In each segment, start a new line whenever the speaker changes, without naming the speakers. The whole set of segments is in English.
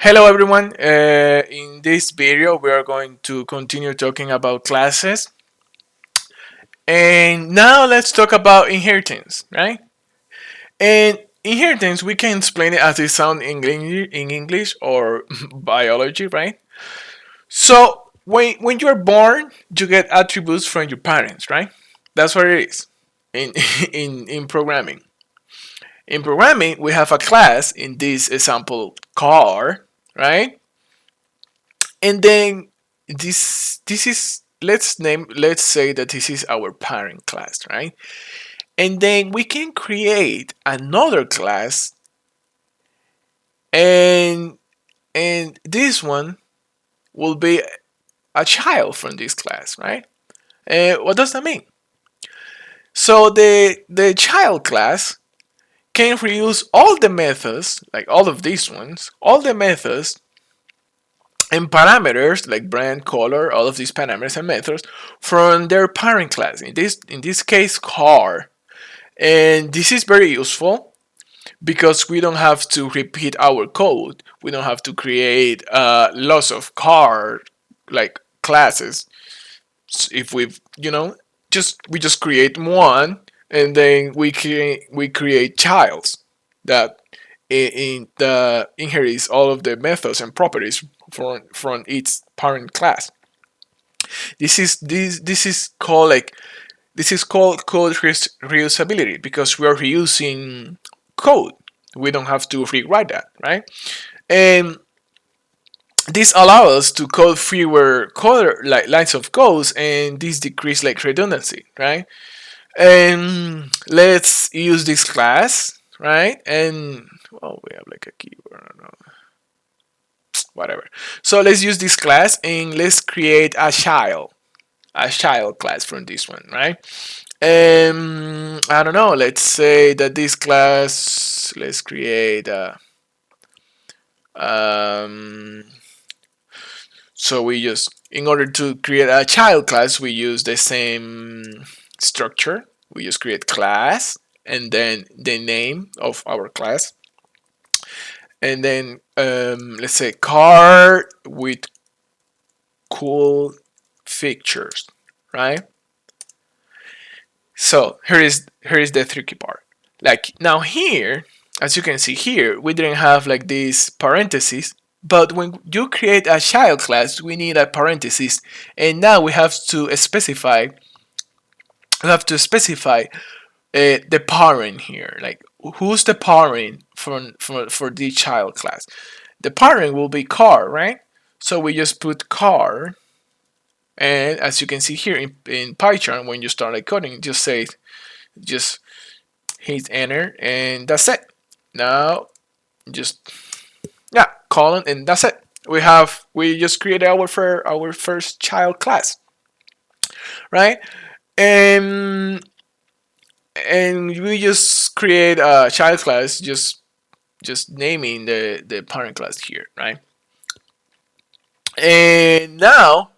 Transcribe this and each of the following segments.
Hello everyone. In this video, we are going to continue talking about classes. And now let's talk about inheritance, right? And inheritance, we can explain it as it sounds in English or biology, right? So when you're born, you get attributes from your parents, right? That's what it is in in programming. In programming, we have a class in this example car, right? And then this is let's say that this is our parent class, right? And then we can create another class, and this one will be a child from this class, right? What does that mean? So the child class can reuse all the methods, like all of these ones, all the methods and parameters like brand, color, all of these parameters and methods from their parent class. In this case, car. And this is very useful because we don't have to repeat our code. We don't have to create lots of car like classes. If we just create one, and then we create childs that in the inherits all of the methods and properties from its parent class. This is called code reusability because we are reusing code. We don't have to rewrite that, right? And this allows us to code fewer lines of codes, and this decrease like redundancy, right? And let's use this class, right? And well, we have like a keyword, I don't know, whatever. So let's use this class and let's create a child class from this one, right? I don't know. Let's say that this class, let's create um, so we just, in order to create a child class, we use the same structure. We just create class and then the name of our class. And then let's say car with cool features, right? So here is the tricky part. Like now here, as you can see here, we didn't have like these parentheses, but when you create a child class, we need a parenthesis, and now we have to specify the parent here. Like who's the parent for the child class? The parent will be car, right? So we just put car, and as you can see here in PyCharm, when you start like coding, just hit enter, and that's it. Now just, yeah, colon, and that's it. We just created our first child class, right? And and we just create a child class, just naming the parent class here, right? And now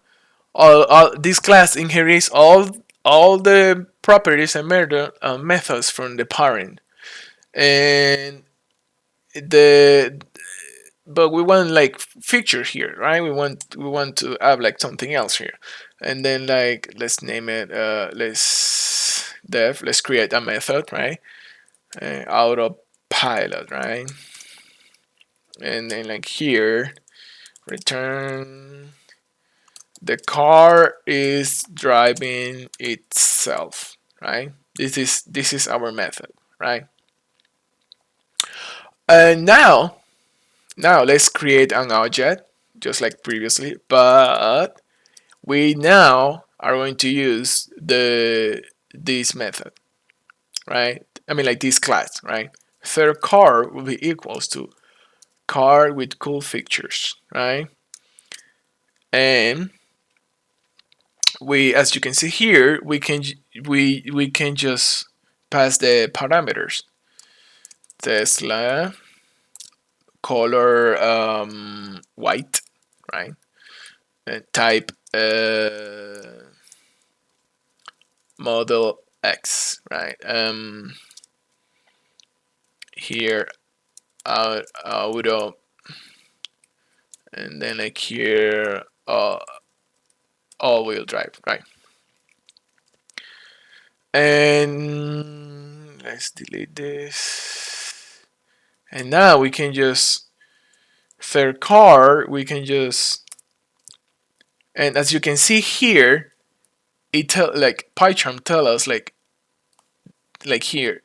this class inherits all the properties and methods from the parent. And the but we want like features here, right? We want to have like something else here, and then like let's name it let's create a method, right? Autopilot, right? And then like here, return the car is driving itself, right? This is our method, right? And now let's create an object just like previously, but we now are going to use this method, right? I mean like this class, right? Third car will be equals to car with cool features, right? And as you can see here, we can just pass the parameters. Tesla color white, right? Type model X, right? Here auto and then like here, all-wheel drive, right? And let's delete this. And now we can just third car. We can just, and as you can see here, it tell like PyCharm tell us like here,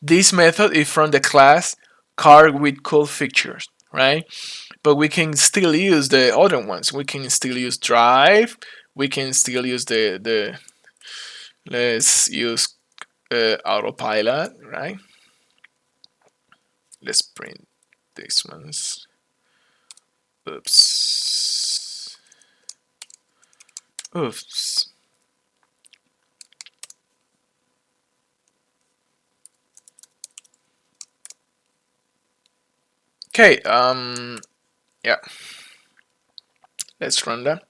this method is from the class car with cool features, right? But we can still use the other ones. We can still use drive. We can still use the let's use autopilot, right? Let's print these ones. Oops. Oops. Okay, yeah, let's run that.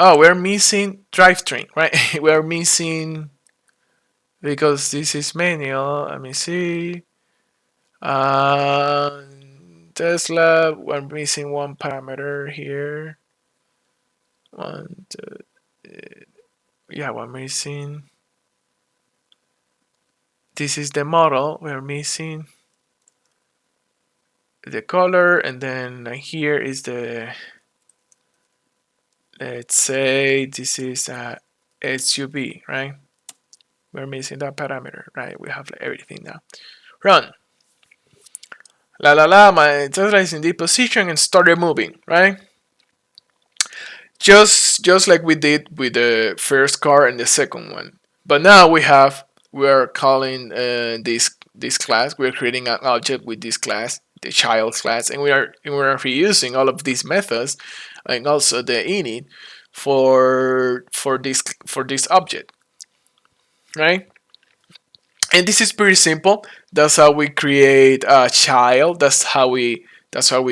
Oh, we're missing drivetrain, right? We're missing because this is manual. Let me see. Uh, Tesla, we're missing one parameter here. One, two, yeah, we're missing. This is the model. We're missing the color, and then here is the, let's say this is a SUV, right? We're missing that parameter, right? We have everything now. Run. La la la, my Tesla is in this position and started moving, right? Just like we did with the first car and the second one. But now we are calling this class. We're creating an object with this class, the child class, and we are reusing all of these methods and also the init for this object, right? And this is pretty simple. That's how we create a child. That's how we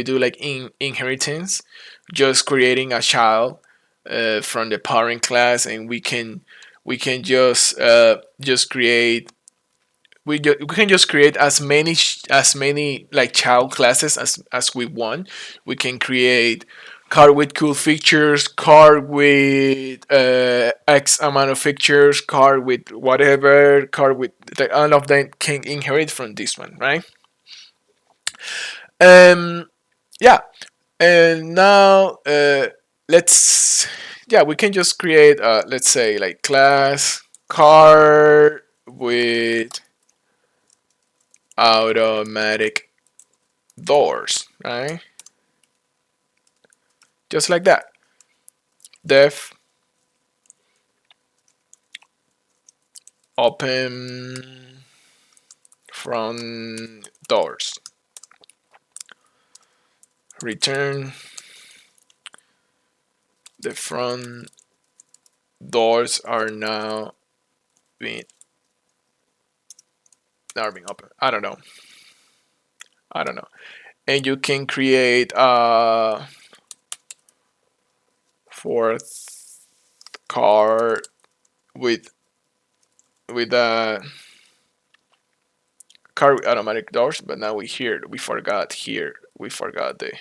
do like inheritance, just creating a child from the parent class, and we can just create we can just create as many like child classes as we want. We can create car with cool features, car with X amount of features, car with whatever, car with all of them can inherit from this one, right? Yeah, and now let's yeah, we can just create let's say like class car with automatic doors, right? Just like that. Def open front doors. Return the front doors being being open. I don't know. And you can create a fourth car with a car with automatic doors, but now we forgot the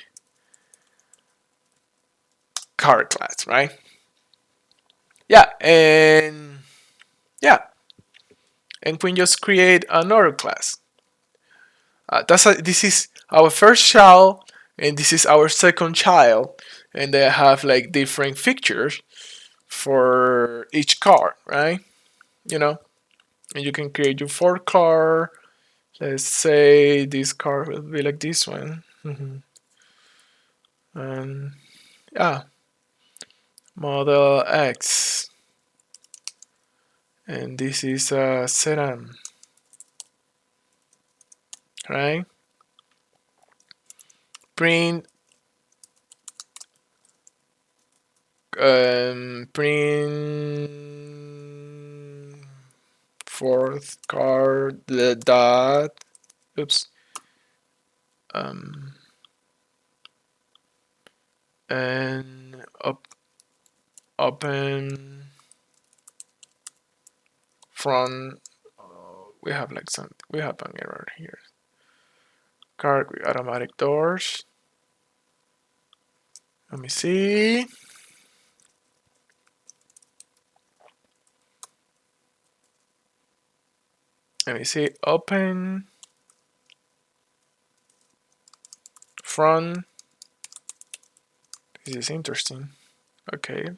car class, right? Yeah, yeah, and we can just create another class. This is our first child, and this is our second child, and they have like different features for each car, right? You know, and you can create your fourth car. Let's say this car will be like this one. And yeah, Model X, and this is a sedan, right? Print print fourth car the dot oops um and open front. We have an error here. car with automatic doors. Let me see. Let me see. Open. Front. This is interesting. Okay.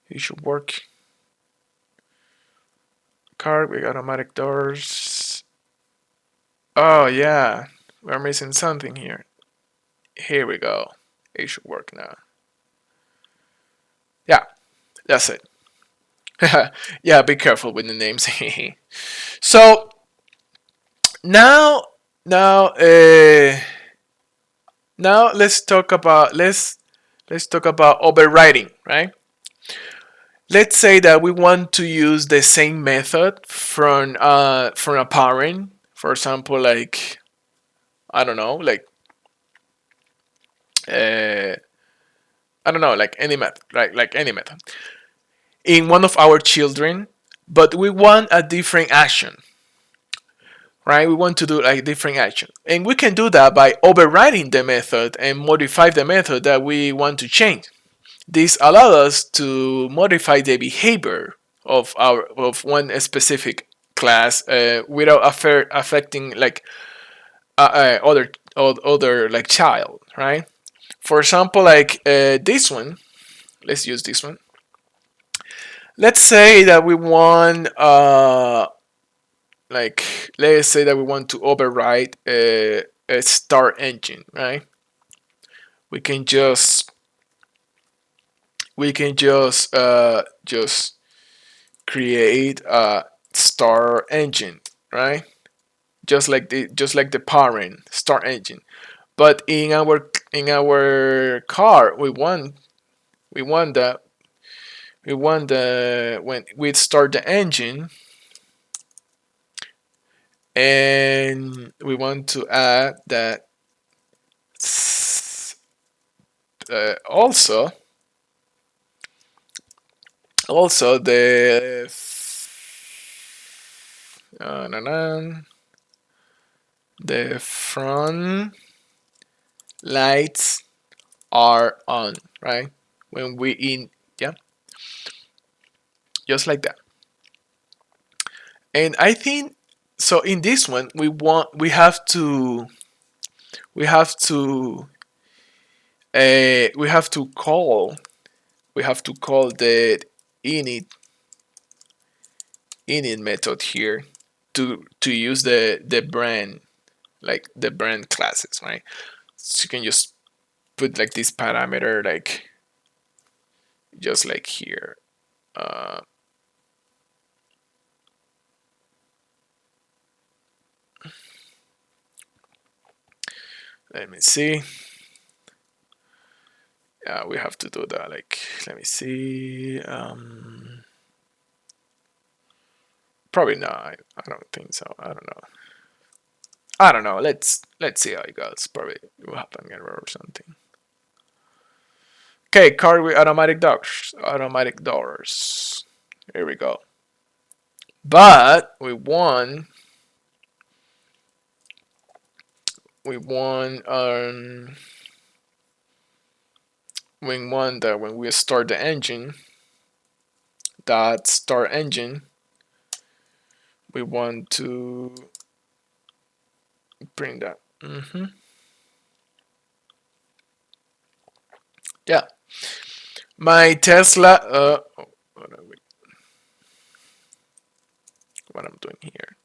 It should work. Car with automatic doors. Oh yeah. We're missing something here. Here we go. It should work now. Yeah, that's it. Yeah, be careful with the names. So now, now, uh, now let's talk about overriding, right? Let's say that we want to use the same method from a parent. For example, like I don't know, uh, I don't know, like any method, right? Like any method in one of our children, but we want a different action, right? We want to do like different action. And we can do that by overriding the method and modify the method that we want to change. This allows us to modify the behavior of one specific class without affecting like other like child, right? For example, like this one. Let's use this one. Let's say that we want like let's say that we want to override a start engine, right? We can just just create a start engine, right? Just like the parent start engine. But in our car, we want that we want the when we start the engine, and we want to add that also the the front lights are on, right? When we in, yeah, just like that. And I think so. In this one, we have to we have to call the init init method here to use the brand, like the brand classes, right? So you can just put like this parameter, like just like here. Uh, Let me see. Yeah, we have to do that. Like, let me see. Probably not. I don't think so. I don't know. I don't know. Let's see how it goes. Probably will happen an error or something. Okay, car with automatic doors. Automatic doors. Here we go. But we want that when we start the engine, that start engine, we want to print that. Yeah, my Tesla. What I'm doing here.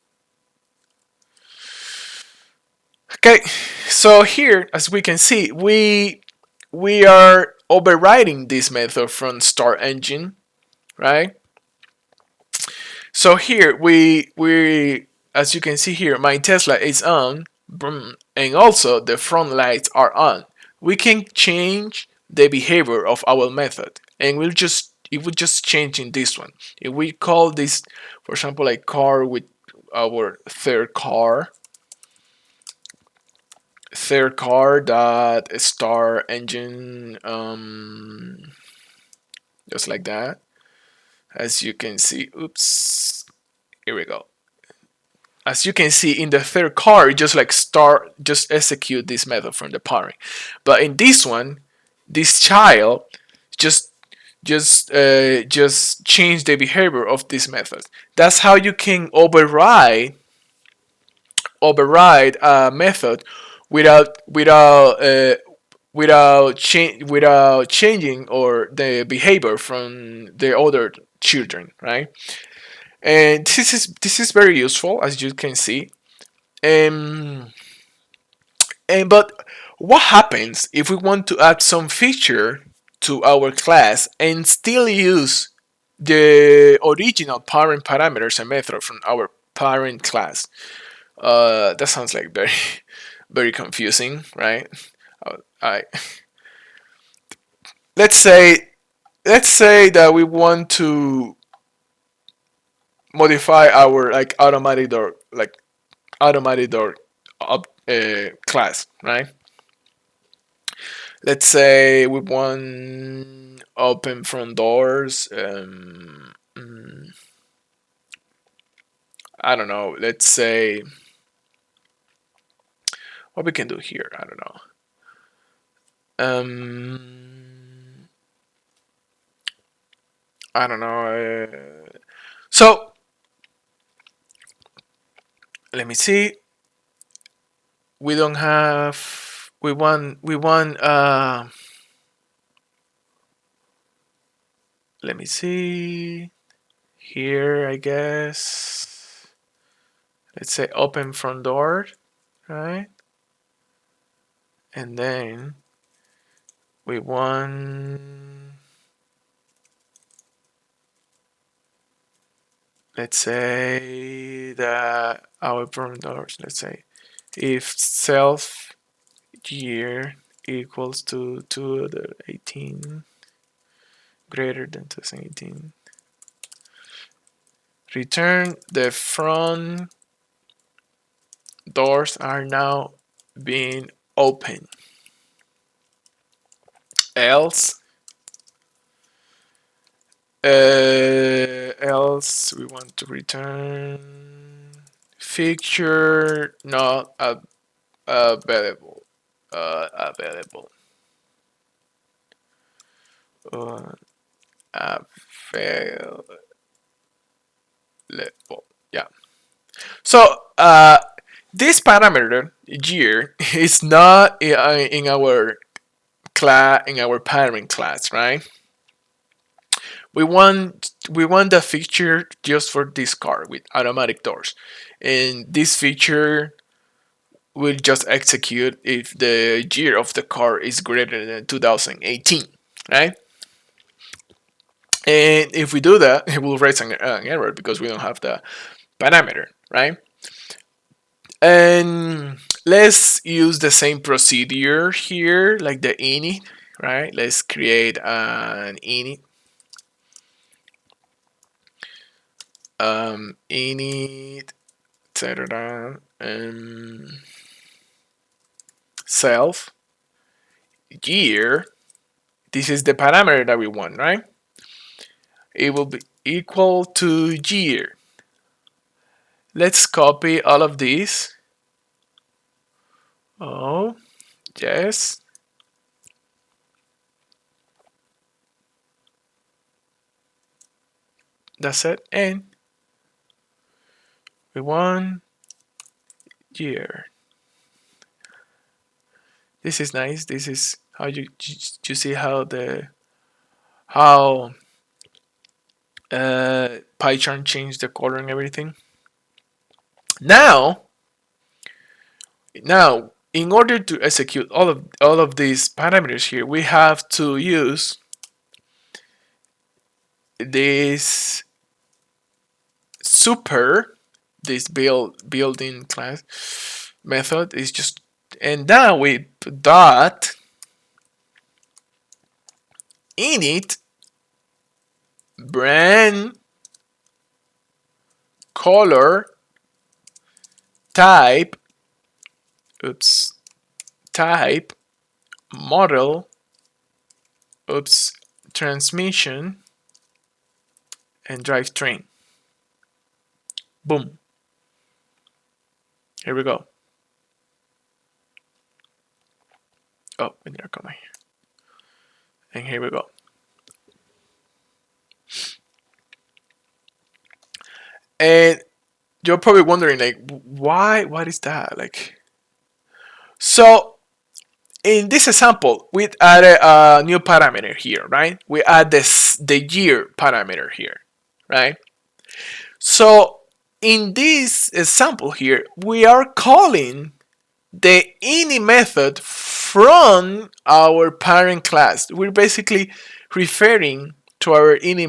Okay, so here, as we can see, we are overriding this method from start engine, right? So here we as you can see here, my Tesla is on, and also the front lights are on. We can change the behavior of our method, and it will just change in this one. If we call this, for example, like car with our third car that start engine, just like that. As you can see, oops, here we go. as you can see in the third car, it just like just execute this method from the parent. But in this one, this child just just change the behavior of this method. That's how you can override a method without changing or the behavior from the other children, right? And this is very useful, as you can see. Um, and but what happens if we want to add some feature to our class and still use the original parent parameters and method from our parent class? That sounds like very very confusing, right? I let's say let's say that we want to modify our automatic door class, right? Let's say we want open front doors. I don't know. Let's say what we can do here. I don't know. I don't know. So let me see. We don't have. We want. Let me see. Here, I guess. Let's say open front door, right? And then we want, let's say that our front doors, let's say if self year equals to the 18 greater than 2018, return the front doors are now being open. Else else we want to return fixture not available. Available. Uh, Available. Yeah. So this parameter year is not in our class, in our parent class, right? We want the feature just for this car with automatic doors, and this feature will just execute if the year of the car is greater than 2018, right? And if we do that, it will raise an error because we don't have the parameter, right? And let's use the same procedure here, like the init, right? Let's create an init. Init, etc. Self year. This is the parameter that we want, right? It will be equal to year. Let's copy all of these. Oh, yes. That's it. And we want year. This is nice. This is how you see how the how PyCharm changed the color and everything. Now, now in order to execute all of these parameters here, we have to use this super this building class method is just, and now we dot init brand color type oops type model oops transmission and drivetrain. Boom. Here we go. Oh, and they're coming. And here we go. And you're probably wondering, like, why? What is that? Like, so in this example, we added a new parameter here, right? We add the year parameter here, right? So in this example here, we are calling the ini method from our parent class. We're basically referring to our ini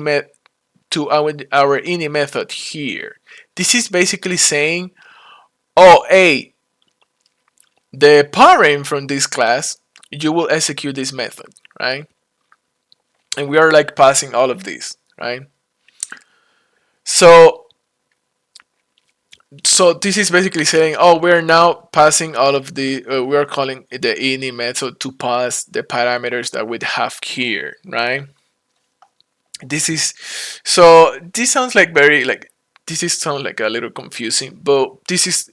method here. This is basically saying, oh, hey, the parent from this class, you will execute this method, right? And we are like passing all of this, right? So this is basically saying, oh, we're now passing all of the, we are calling the ini method to pass the parameters that we have here, right? This is, so this sounds like very like, this is sound like a little confusing, but this is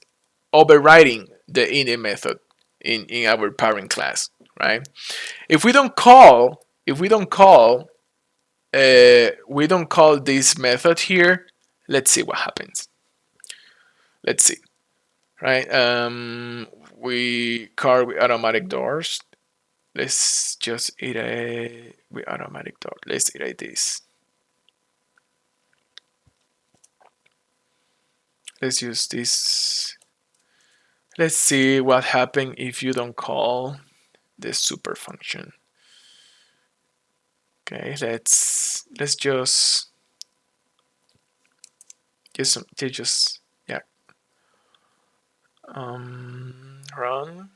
overriding the ini method in our parent class, right? If we don't call, we don't call this method here, let's see what happens. Let's see, right? We car with automatic doors. Let's just iterate with automatic door. Let's iterate this. Let's use this. Let's see what happens if you don't call the super function. Okay, let's just yeah, run.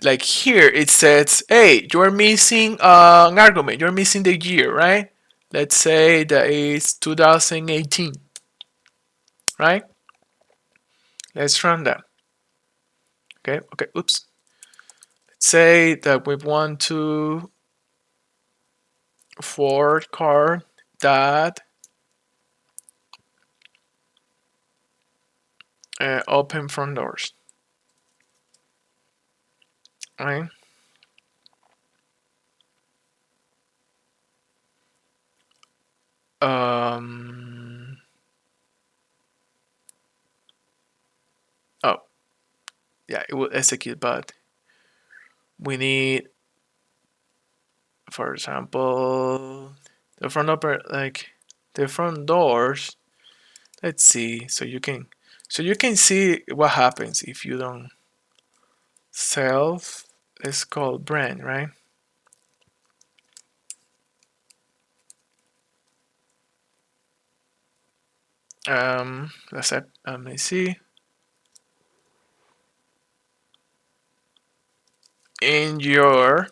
Like here it says, hey, you're missing an argument, you're missing the year, right? Let's say that it's 2018, right? Let's run that. Okay, oops. Let's say that we want to for car that open front doors, right? Oh, yeah, it will execute, but we need, for example, the front upper, like the front doors. Let's see, so you can see what happens if you don't self. Let's call brand, right? Let me see. In your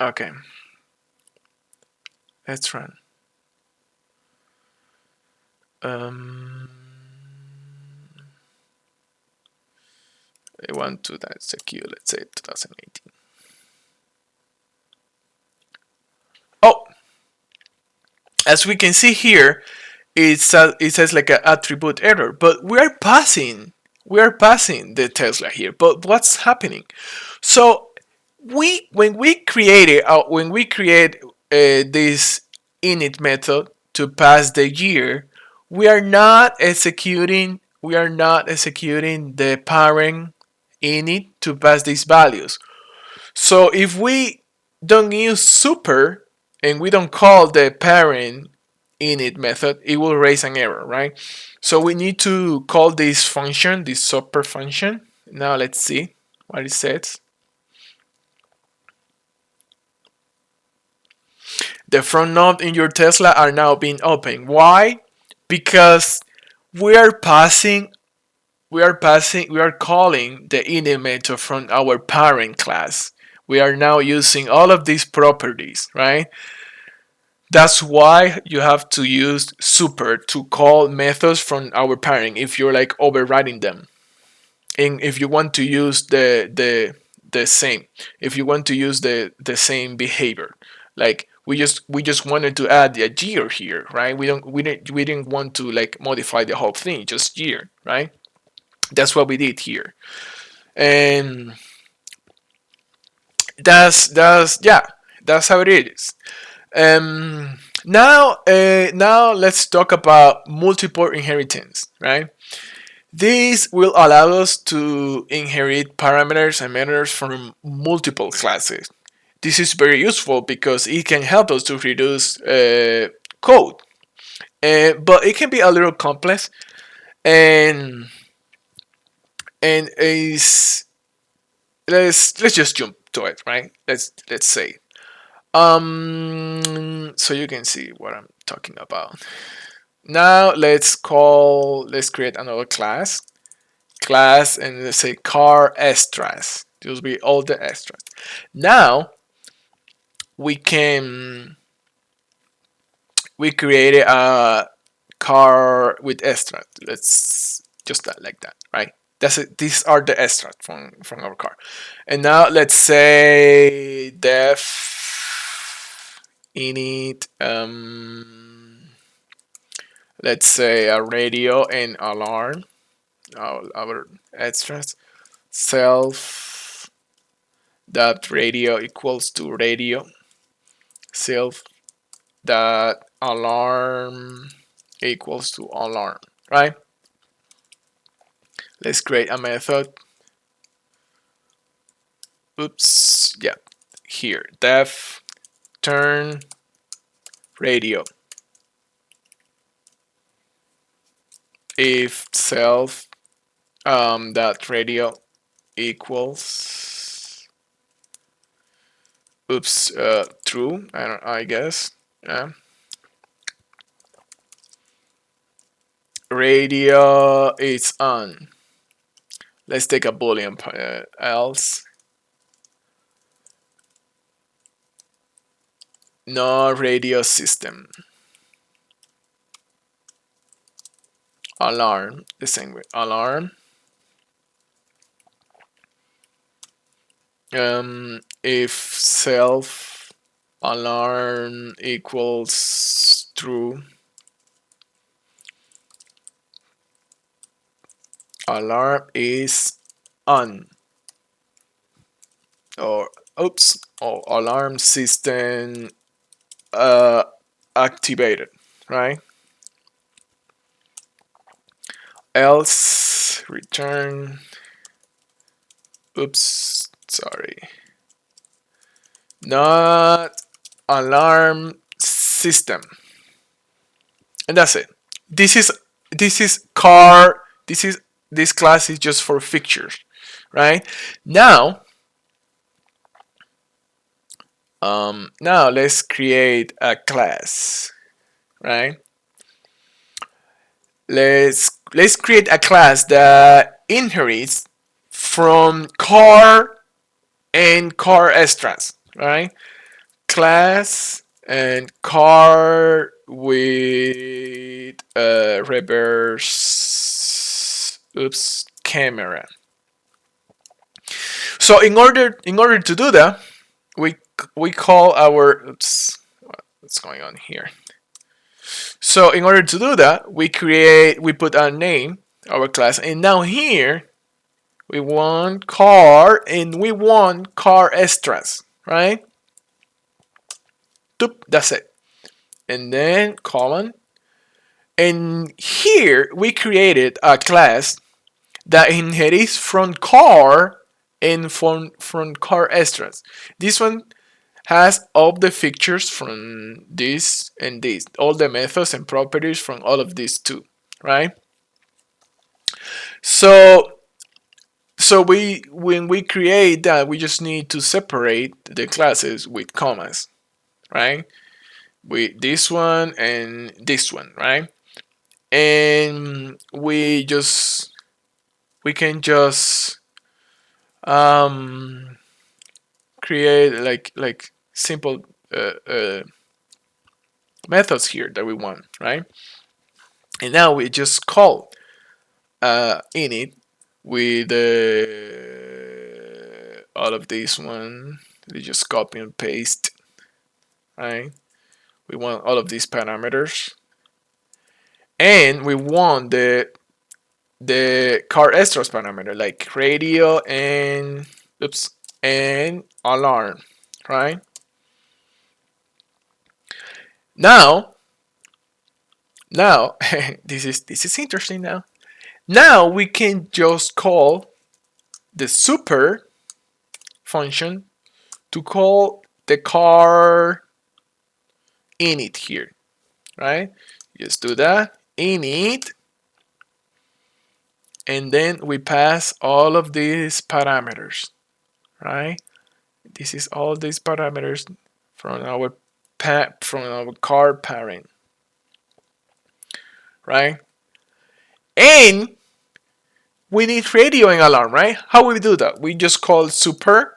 okay, let's run. I want to execute, let's say 2018. Oh, as we can see here, it says like an attribute error, but we are passing the Tesla here. But what's happening? So when we create this init method to pass the year, we are not executing the parent init to pass these values. So if we don't use super and we don't call the parent init method, it will raise an error, right? So we need to call this function, this super function. Now let's see what it says. The front node in your Tesla are now being opened. Why? Because we are calling the init method from our parent class. We are now using all of these properties, right? That's why you have to use super to call methods from our parent if you're like overriding them. And if you want to use the same, if you want to use the same behavior, like We just wanted to add a year here, right? We didn't want to like modify the whole thing, just year, right? That's what we did here, and that's how it is. Now let's talk about multiple inheritance, right? This will allow us to inherit parameters and methods from multiple classes. This is very useful because it can help us to reduce code, but it can be a little complex, and is let's just jump to it, right? Let's say so you can see what I'm talking about. Now let's create another class, and let's say car extras. This will be all the extras. Now we can we created a car with extras. Let's just that like that, right? That's it. These are the extras from our car. And now let's say def init let's say a radio and alarm, our extras, self that radio equals to radio, self that alarm equals to alarm, right? Let's create a method. Oops, yeah, here, def turn radio. If self that radio equals true, I guess, yeah. Radio is on. Let's take a boolean else. No radio system. Alarm, the same way. Alarm. If self alarm equals true, alarm is on, or alarm system activated, right? Else return, sorry, not alarm system, and that's it. This is car. This class is just for fixtures, right? Now, now let's create a class, right? Let's create a class that inherits from car and car extras, right? Class and car with reverse camera. So in order to do that, we we call our what's going on here. So in order to do that, we put our name, our class, and now here we want car and we want car extras, right? That's it. And then colon. And here we created a class that inherits from car and from car extras. This one has all the features from this and this, all the methods and properties from all of these too, right? So we when we create that, we just need to separate the classes with commas, right? With this one and this one, right? And we can just create like simple methods here that we want, right? And now we just call init with all of this one. We just copy and paste, right? We want all of these parameters, and we want the car extras parameter like radio and and alarm, right? Now, now this is interesting. Now we can just call the super function to call the car init here, right? Just do that init, and then we pass all of these parameters, right? This is all these parameters from our car parent, right? And we need radio and alarm, right? How we do that? We just call super.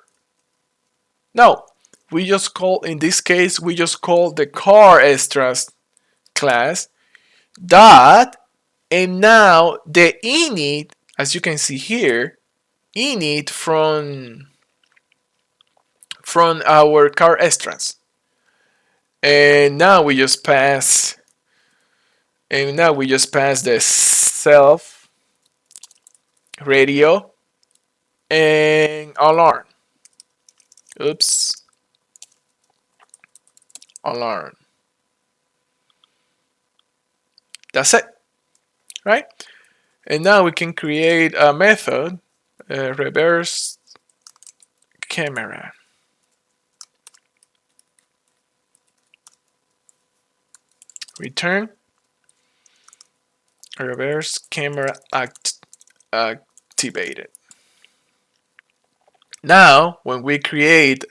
No, we just call, in this case, we just call the car extras class dot, and now the init, as you can see here, init from our car extras. And now we just pass the self, radio, and alarm. Oops, alarm. That's it, right? And now we can create a method, reverse camera. Return reverse camera activated. Now, when we create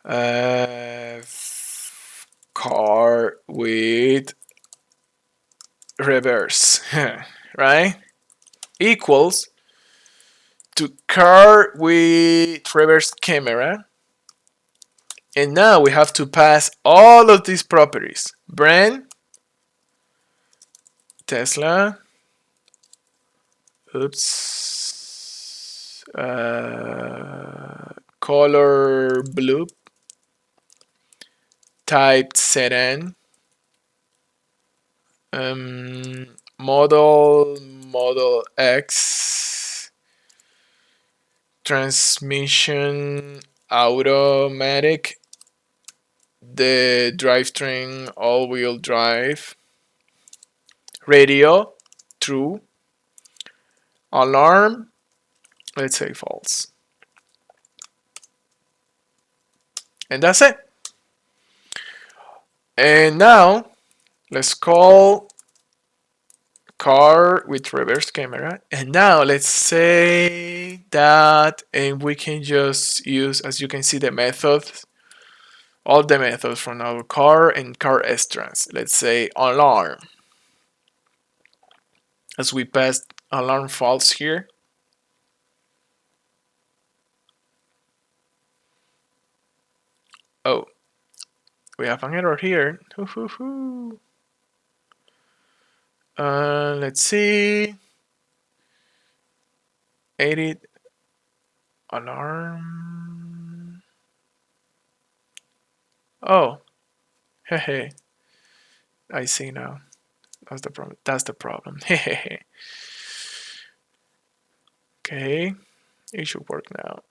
a car with reverse, right? Equals to car with reverse camera. And now we have to pass all of these properties. Brand, Tesla, color blue, type sedan, model X, transmission automatic, the drivetrain all-wheel drive, radio true, alarm, let's say false. And that's it. And now let's call car with reverse camera. And now let's say that, and we can just use, as you can see, the methods, all the methods from our car and car extras. Let's say alarm. As we passed alarm false here. Oh, we have an error here. Let's see. Edit alarm. Oh, hey, I see now. That's the problem. That's the problem. Okay, it should work now.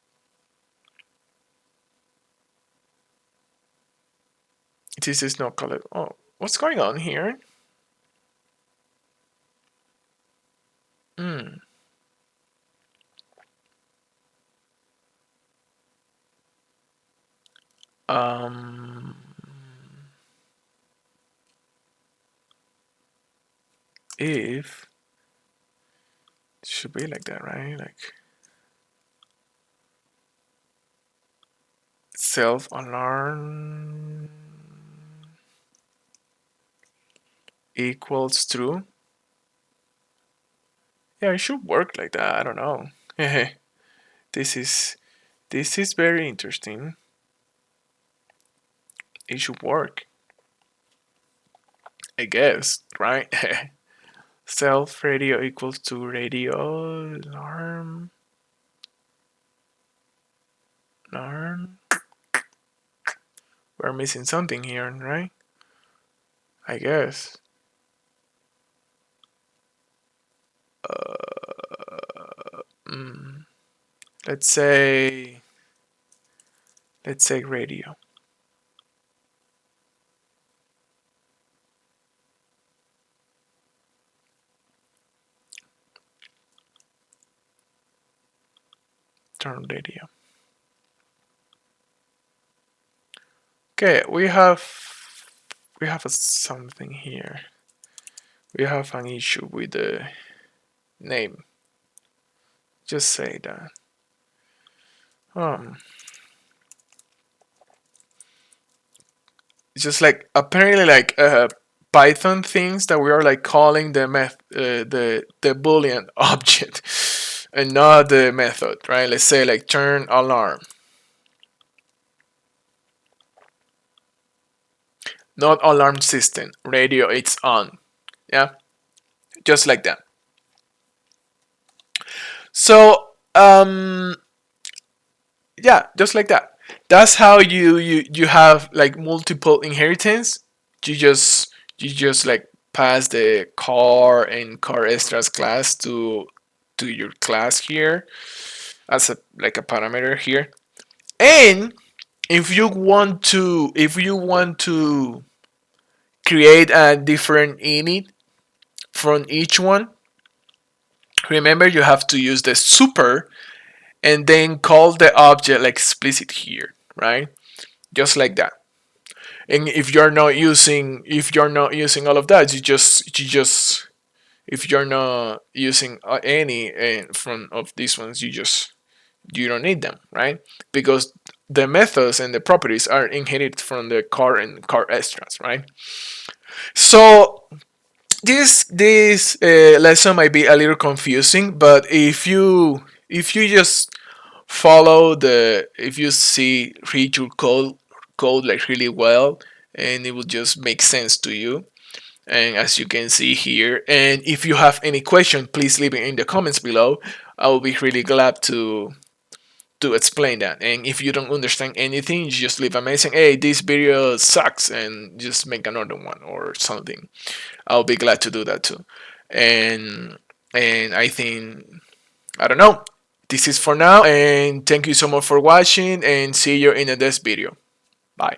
This is not colored. Oh, what's going on here? Hmm. Um. If it should be like that, right? Like self alarm equals true. Yeah, it should work like that. I don't know. this is this is very interesting. It should work, I guess, right? Self radio equals to radio alarm. We're missing something here, right? I guess. Mm, let's say radio. Turn radio. Okay, we have something here. We have an issue with the name. Just say that. Um, it's just like apparently like Python things that we are like calling the boolean object and not the method, right? Let's say like turn alarm, not alarm system. Radio, it's on. Yeah, just like that. So yeah, just like that. That's how you have like multiple inheritance. You just like pass the car and car extras class to your class here as a like a parameter here. And if you want to create a different init from each one, remember you have to use the super and then call the object like explicit here, right? Just like that. And if you're not using all of that, you just if you're not using any from of these ones, you don't need them, right? Because the methods and the properties are inherited from the car and car extras, right? So this lesson might be a little confusing, but if you just follow the if you see read your code like really well, and it will just make sense to you. And as you can see here, and if you have any question, please leave it in the comments below. I will be really glad to explain that. And if you don't understand anything, you just leave a message, hey, this video sucks, and just make another one or something. I'll be glad to do that too. And I think, I don't know, this is for now, and thank you so much for watching, and see you in the next video. Bye.